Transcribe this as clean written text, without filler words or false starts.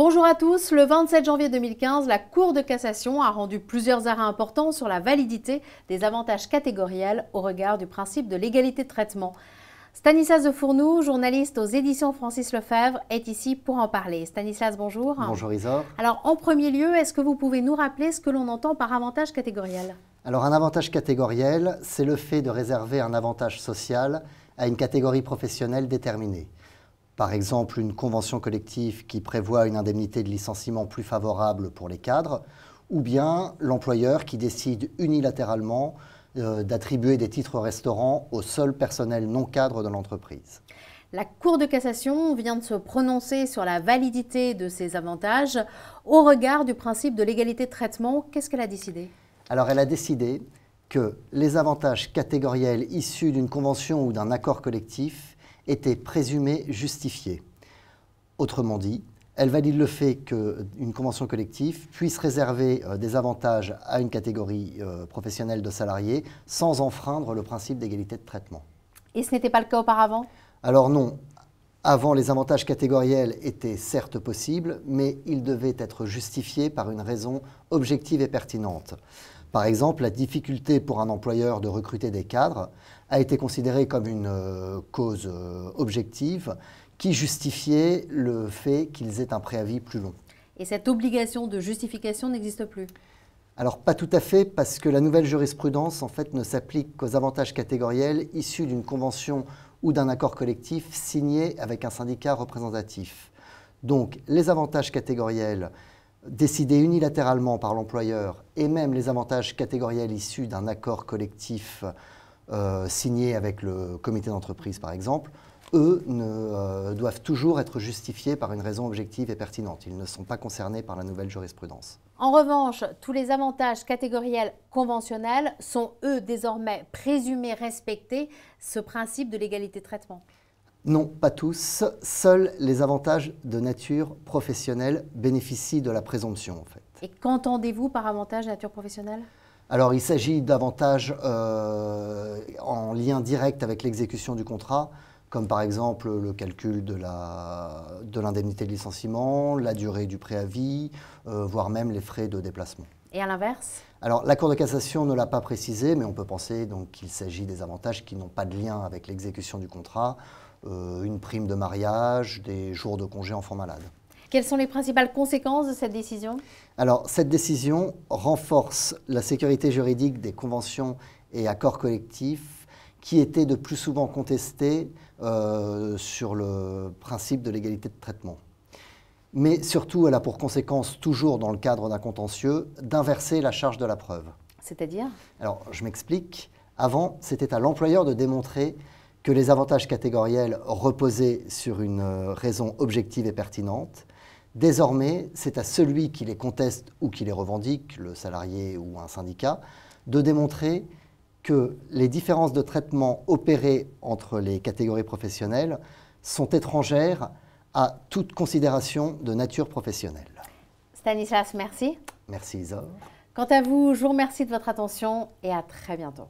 Bonjour à tous, le 27 janvier 2015, la Cour de cassation a rendu plusieurs arrêts importants sur la validité des avantages catégoriels au regard du principe de l'égalité de traitement. Stanislas de Fournoux, journaliste aux éditions Francis Lefebvre, est ici pour en parler. Stanislas, bonjour. Bonjour Isor. Alors, en premier lieu, est-ce que vous pouvez nous rappeler ce que l'on entend par avantage catégoriel? Alors, un avantage catégoriel, c'est le fait de réserver un avantage social à une catégorie professionnelle déterminée. Par exemple, une convention collective qui prévoit une indemnité de licenciement plus favorable pour les cadres, ou bien l'employeur qui décide unilatéralement d'attribuer des titres restaurants au seul personnel non cadre de l'entreprise. La Cour de cassation vient de se prononcer sur la validité de ces avantages au regard du principe de l'égalité de traitement. Qu'est-ce qu'elle a décidé? Alors, elle a décidé que les avantages catégoriels issus d'une convention ou d'un accord collectif étaient présumés justifiés. Autrement dit, elle valide le fait qu'une convention collective puisse réserver des avantages à une catégorie professionnelle de salariés sans enfreindre le principe d'égalité de traitement. Et ce n'était pas le cas auparavant? Alors non. Avant, les avantages catégoriels étaient certes possibles, mais ils devaient être justifiés par une raison objective et pertinente. Par exemple, la difficulté pour un employeur de recruter des cadres a été considérée comme une cause objective qui justifiait le fait qu'ils aient un préavis plus long. Et cette obligation de justification n'existe plus? Alors pas tout à fait, parce que la nouvelle jurisprudence en fait ne s'applique qu'aux avantages catégoriels issus d'une convention ou d'un accord collectif signé avec un syndicat représentatif. Donc les avantages catégoriels décidés unilatéralement par l'employeur et même les avantages catégoriels issus d'un accord collectif signé avec le comité d'entreprise par exemple, eux doivent toujours être justifiés par une raison objective et pertinente. Ils ne sont pas concernés par la nouvelle jurisprudence. En revanche, tous les avantages catégoriels conventionnels sont, eux, désormais présumés respecter ce principe de l'égalité de traitement? Non, pas tous. Seuls les avantages de nature professionnelle bénéficient de la présomption, en fait. Et qu'entendez-vous par avantage de nature professionnelle? Alors, il s'agit d'avantages en lien direct avec l'exécution du contrat, comme par exemple le calcul de l'indemnité de licenciement, la durée du préavis, voire même les frais de déplacement. Et à l'inverse? Alors, la Cour de cassation ne l'a pas précisé, mais on peut penser qu'il s'agit des avantages qui n'ont pas de lien avec l'exécution du contrat, une prime de mariage, des jours de congé enfant malade. Quelles sont les principales conséquences de cette décision? Alors, cette décision renforce la sécurité juridique des conventions et accords collectifs qui étaient de plus souvent contestés sur le principe de l'égalité de traitement. Mais surtout, elle a pour conséquence, toujours dans le cadre d'un contentieux, d'inverser la charge de la preuve. C'est-à-dire? Alors, je m'explique. Avant, c'était à l'employeur de démontrer que les avantages catégoriels reposaient sur une raison objective et pertinente. Désormais, c'est à celui qui les conteste ou qui les revendique, le salarié ou un syndicat, de démontrer que les différences de traitement opérées entre les catégories professionnelles sont étrangères à toute considération de nature professionnelle. Stanislas, merci. Merci Isor. Quant à vous, je vous remercie de votre attention et à très bientôt.